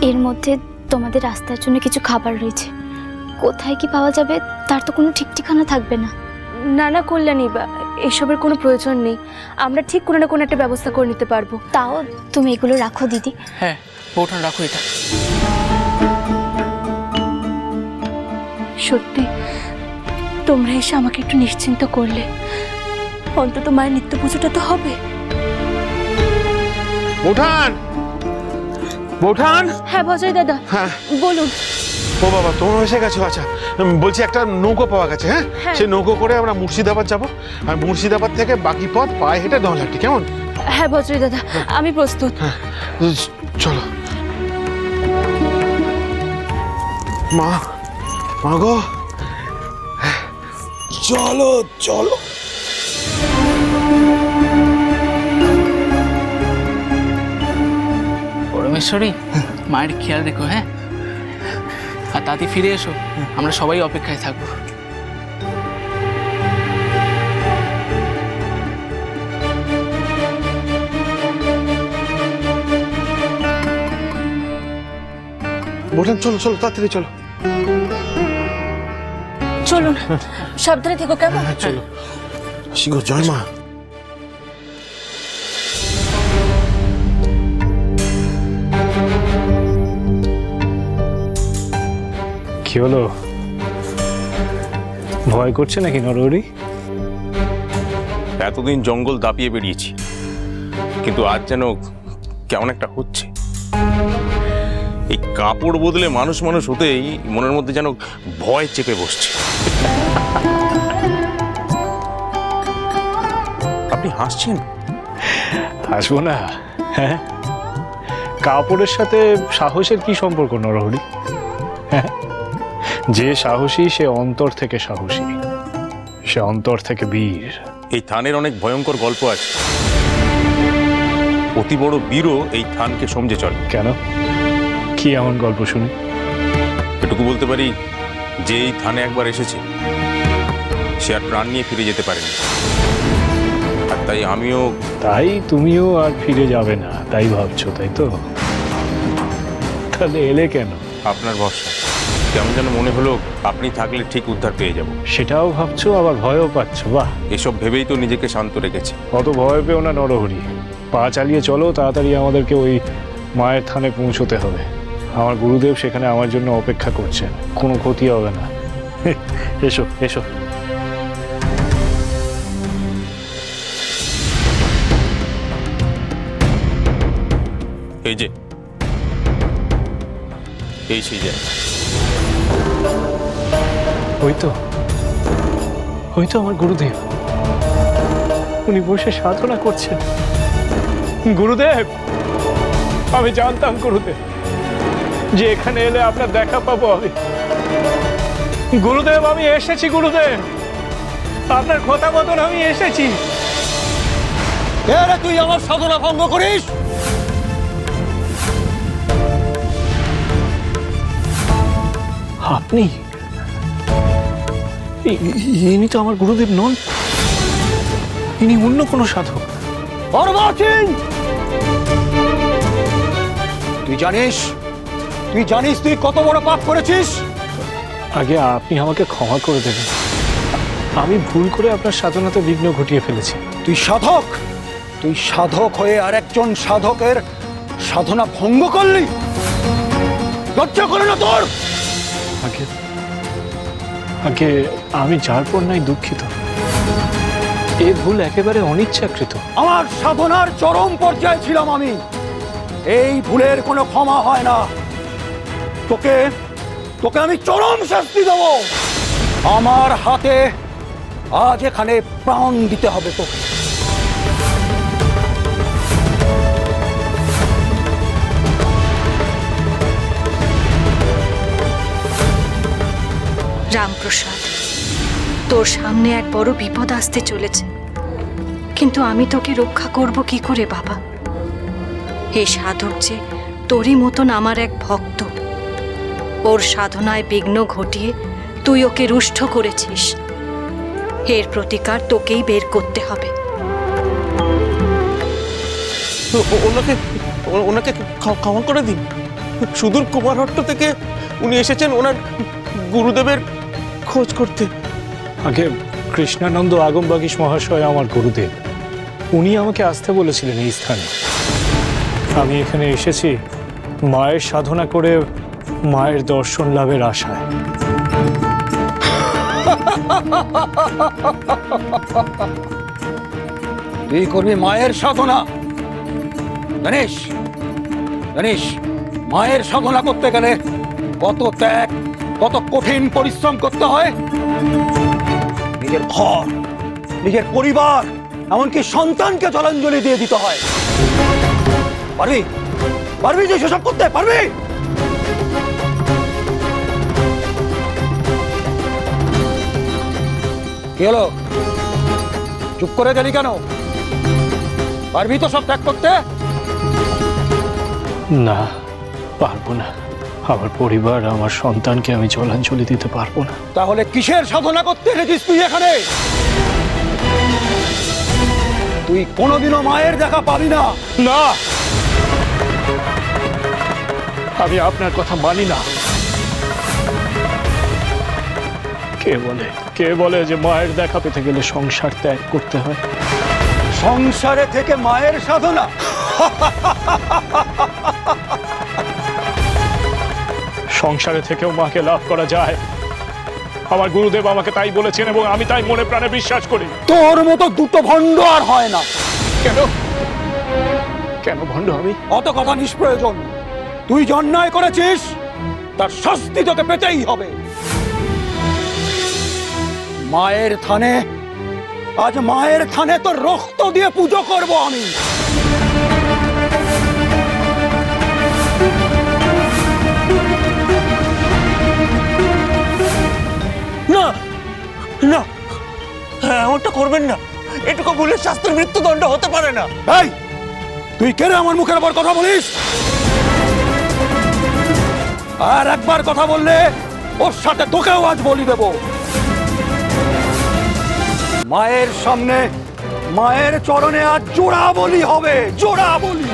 এর মধ্যে তোমাদের রাস্তার জন্য কিছু খাবার রয়েছে, কোথায় কি পাওয়া যাবে তার তো কোনো ঠিক ঠিকানা থাকবে না। না না কল্যাণী, এসবের কোনো প্রয়োজন নেই, আমরা ঠিক কোনো না কোনো একটা ব্যবস্থা করে নিতে পারবো। তাও তুমি এগুলো রাখো দিদি। হ্যাঁ বৌঠান রাখো এটা। সত্যি তোমরা এসে আমাকে একটু নিশ্চিন্ত করলে, অন্তত মায়ের নিত্য পুজোটা তো হবে। বৌঠান, বৌঠান। হ্যাঁ ভজয় দাদা, হ্যাঁ বলুন। ও বাবা, তোমরা এসে গেছো? আচ্ছা, বলছি একটা নৌকো পাওয়া গেছে। হ্যাঁ, সেই নৌকো করে আমরা মুর্শিদাবাদ যাব, আর মুর্শিদাবাদ থেকে বাকি পথ পায়ে হেঁটে নলহাটি। কেমন? হ্যাঁ ভজয় দাদা, আমি প্রস্তুত। হ্যাঁ চলো। মা, মা গো, চলো চলো। পরমেশ্বরী, মায়ের খেয়াল রেখো। হ্যাঁ, আর তাড়াতাড়ি ফিরে এসো, আমরা সবাই অপেক্ষায় থাকবো। বৌঠান চলো চলো, তাড়াতাড়ি চলো। চলুন, সাবধানে থেকো কেমন? হ্যাঁ চলো। শিগো, জয় মা। কি হলো, ভয় করছে নাকি নরহরি? এতদিন জঙ্গল দাপিয়ে বেরিয়েছি, কিন্তু আজ যেন কেমন একটা হচ্ছে। এই কাপড় বদলে মানুষ মানুষ হতেই মনের মধ্যে যেন ভয় চেপে বসছে। আপনি হাসছেন? হাসবো না? হ্যাঁ, কাপড়ের সাথে সাহসের কি সম্পর্ক নরহরি? হ্যাঁ, যে সাহসী সে অন্তর থেকে সাহসী, সে অন্তর থেকে বীর। এই থানের অনেক ভয়ঙ্কর গল্প আছে, অতি বড় বীরও এই থানকে সমঝে চলে। কেন, কি এমন গল্প শুনি? এটুকু বলতে পারি যে এই থানে একবার এসেছে সে আর প্রাণ নিয়ে ফিরে যেতে পারেনি, আর তাই আমিও। তাই তুমিও আর ফিরে যাবে না তাই ভাবছো, তাই তো? তাহলে এলে কেন? আপনার ভরসা, কেমন যেন মনে হলো আপনি থাকলে ঠিক উদ্ধার পেয়ে যাব। সেটাও ভাবছো, আবার ভয়ও পাচ্ছ? বাহ, এসব ভেবেই তো নিজেকে শান্ত রেখেছি। অত ভয় পেও না নরহরি, পা চালিয়ে চলো, তাড়াতাড়ি আমাদেরকে ওই মায়ের থানে পৌঁছতে হবে। আমার গুরুদেব সেখানে আমার জন্য অপেক্ষা করছেন, কোনো ক্ষতি হবে না। এসো এসো। এই যে, এই সেই জায়গা। ওই তো, ওই তো আমার গুরুদেব, উনি বসে সাধনা করছেন। গুরুদেব, আমি জানতাম গুরুদেব যে এখানে এলে আপনার দেখা পাবো আমি। গুরুদেব, আমি এসেছি গুরুদেব, আপনার কথা মতন আমি এসেছি। তুই আমার সাধনা ভঙ্গ করিস? আপনি? ইনি তো আমার গুরুদেব নন, ইনি অন্য কোনো সাধক। তুই জানিস, তুই জানিস তুই কত বড় পাপ করেছিস? আগে আপনি আমাকে ক্ষমা করে দেবেন, আমি ভুল করে আপনার সাধনাতে বিঘ্ন ঘটিয়ে ফেলেছি। তুই সাধক, তুই সাধক হয়ে আর একজন সাধকের সাধনা ভঙ্গ করলি? লজ্জা করে না তোর? আগে আগে আমি যার পর নাই দুঃখিত, এ ভুল একেবারে অনিচ্ছাকৃত। আমার সাধনার চরম পর্যায়ে ছিলাম আমি, এই ভুলের কোনো ক্ষমা হয় না। তোকে তোকে আমি চরম শাস্তি দেব। আমার হাতে আজ এখানে প্রাণ দিতে হবে তোকে। রামপ্রসাদ, তোর সামনে এক বড় বিপদ আসতে চলেছে, কিন্তু আমি তোকে রক্ষা করব কি করে বাবা? এই সাধক যে তোরই মতন আমার এক ভক্ত, ওর সাধনায় বিঘ্ন ঘটিয়ে তুই ওকে রুষ্ট করেছিস, এর প্রতিকার তোকেই বের করতে হবে। ওনাকে ওনাকে ক্ষমা করে দিন। সুদূর কুমারহট্ট থেকে উনি এসেছেন ওনার গুরুদেবের খোঁজ করতে। আগে কৃষ্ণানন্দ আগমবাগীশ মহাশয় আমার গুরুদেব, উনি আমাকে আসতে বলেছিলেন এই স্থানে। আমি এখানে এসেছি মায়ের সাধনা করে মায়ের দর্শন লাভের আশায়। তুই করবি মায়ের সাধনা? জানিস জানিস মায়ের সাধনা করতে গেলে কত ত্যাগ, কত কঠিন পরিশ্রম করতে হয়। নিজের ঘর, নিজের পরিবার, এমনকি সন্তানকে জলাঞ্জলি দিয়ে দিতে হয়। পারবি? পারবি যে সেসব করতে পারবি? কি হলো, চুপ করে গেলি কেন? পারবি তো সব ত্যাগ করতে? না, পারবো না। আমার পরিবার, আমার সন্তানকে আমি জলাঞ্জলি দিতে পারবো না। তাহলে কিসের সাধনা করতে এসেছিস তুই এখানে? তুই কোনোদিনও মায়ের দেখা পাবি না। না, আমি আপনার কথা মানি না। কে বলে যে মায়ের দেখা পেতে গেলে সংসার ত্যাগ করতে হয়? সংসারে থেকে মায়ের সাধনা? সংসারে থেকেও মাকে লাভ করা যায়। আমার গুরুদেব আমাকে তাই বলেছেন এবং আমি তাই মনে প্রাণে বিশ্বাস করি। তোর মতো দুটো ভণ্ড আর হয় না। কেন কেন ভণ্ড আমি? অত কথা নিষ্প্রয়োজন। তুই যে অন্যায় করেছিস তার শাস্তি তোকে পেতেই হবে। মায়ের থানে, আজ মায়ের থানে তোর রক্ত দিয়ে পুজো করব আমি। না না, এমনটা করবেন না। এটুকু ভুলে শাস্তির মৃত্যুদণ্ড হতে পারে না। এই, তুই কেন আমার মুখের উপর কথা বলিস? আর একবার কথা বললে ওর সাথে তোকেও আজ বলি দেব। মায়ের সামনে, মায়ের চরণে আজ জোড়া বলি হবে, জোড়া বলি।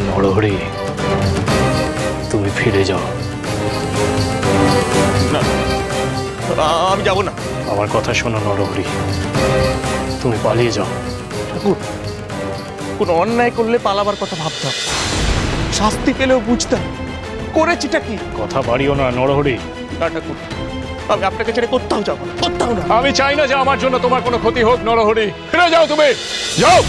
নরহরি, তুমি ফিরে যাও। না, আমি যাব না। আমার কথা শোনো নরহরি, তুমি পালিয়ে যাও। কোন অন্যায় করলে পালাবার কথা ভাবতাম, শাস্তি পেলেও বুঝতাম করেছিটা কি। কথা বাড়িও না নরহরি। না ঠাকুর, আমি আপনাকে ছেড়ে কোথাও যাবো না, কোথাও না। আমি চাই না যে আমার জন্য তোমার কোনো ক্ষতি হোক নরহরি। ফিরে যাও, তুমি যাও।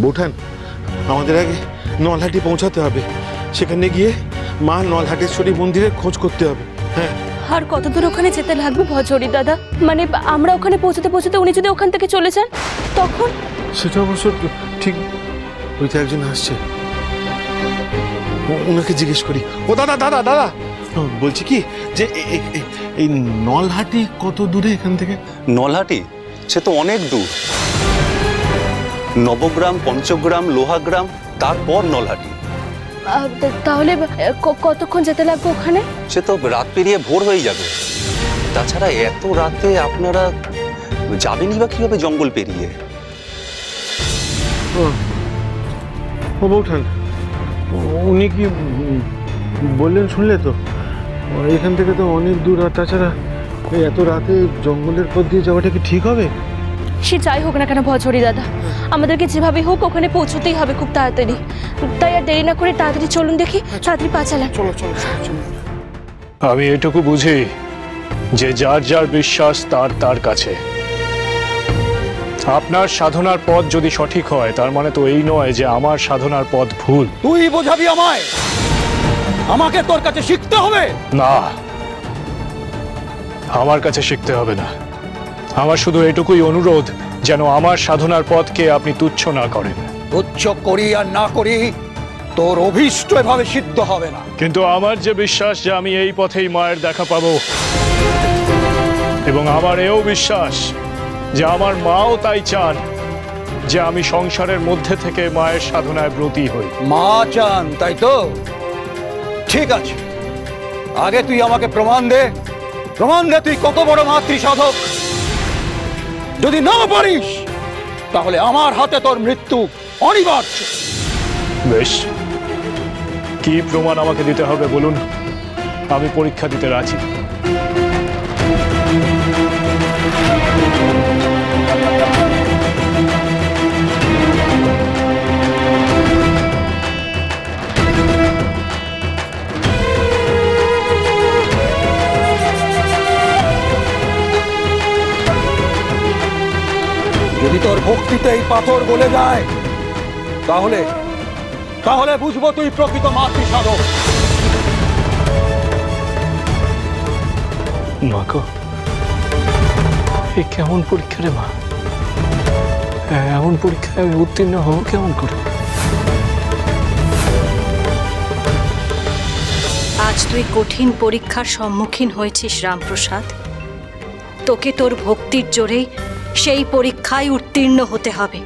বৌঠান, আমাদের আগে নলহাটি পৌঁছাতে হবে। সেখানে গিয়ে মা নলহাটেশ্বরী মন্দিরের খোঁজ করতে হবে। হ্যাঁ। আর কত দূর ওখানে যেতে লাগবে ভজহরি দাদা? মানে আমরা ওখানে পৌঁছতে পৌঁছতে উনি যদি ওখান থেকে চলে যান তখন? সেটা অবশ্য ঠিক। ওই তো একজন আসছে, ওনাকে জিজ্ঞেস করি। ও দাদা দাদা দাদা, বলছি কি যে এই নলহাটি কত দূরে এখান থেকে? নলহাটি সে তো অনেক দূর। নবগ্রাম, পঞ্চগ্রাম, লোহাগ্রাম, তারপর নলহাটি। তাহলে কতক্ষণ যেতে লাগবে ওখানে? সে তো রাত পেরিয়ে ভোর হয়ে যাবে। তাছাড়া এত রাতে আপনারা যাবেনই বা কিভাবে জঙ্গল পেরিয়ে? ও বৌঠান, উনি কি বললেন শুনলে তো? এখান থেকে তো অনেক দূর। আর তাছাড়া এত রাতে জঙ্গলের পথ দিয়ে যাওয়াটা কি ঠিক হবে? সে যাই হোক না কেন ভজহরি দাদা, আমাদেরকে যেভাবে হোক ওখানে পৌঁছতেই হবে খুব তাড়াতাড়ি। তাই আর দেরি না করে তাড়াতাড়ি চলুন, দেখি তাড়াতাড়ি পা চালান। চলো চলো চলো। আমি এটুকু বুঝি যে যার যার বিশ্বাস তার তার কাছে। আপনার সাধনার পথ যদি সঠিক হয় তার মানে তো এই নয় যে আমার সাধনার পথ ভুল। তুই বোঝাবি আমায়? আমাকে তোর কাছে শিখতে হবে? না, আমার কাছে শিখতে হবে না। আমার শুধু এটুকুই অনুরোধ যেন আমার সাধনার পথকে আপনি তুচ্ছ না করেন। তুচ্ছ করি আর না করি তোর অভীষ্ট এভাবে সিদ্ধ হবে না। কিন্তু আমার যে বিশ্বাস যে আমি এই পথেই মায়ের দেখা পাবো, এবং আমার এও বিশ্বাস যে আমার মাও তাই চান যে আমি সংসারের মধ্যে থেকে মায়ের সাধনায় ব্রতী হই। মা চান তাই তো? ঠিক আছে, আগে তুই আমাকে প্রমাণ দে তুই কত বড় মাতৃ সাধক। যদি না পারিস তাহলে আমার হাতে তোর মৃত্যু অনিবার্য। বেশ, কি প্রমাণ আমাকে দিতে হবে বলুন, আমি পরীক্ষা দিতে রাজি। যদি তোর ভক্তিতে এই পাথর গলে যায় তাহলে তাহলে বুঝবো তুই প্রকৃত মাতৃ সাধক। মা গো, এ কেমন পরীক্ষা রে মা? এমন পরীক্ষায় আমি উত্তীর্ণ হব কেমন করে? আজ তুই কঠিন পরীক্ষার সম্মুখীন হয়েছিস রামপ্রসাদ। তোকে তোর ভক্তির জোরেই সেই পরীক্ষায় উত্তীর্ণ হতে হবে।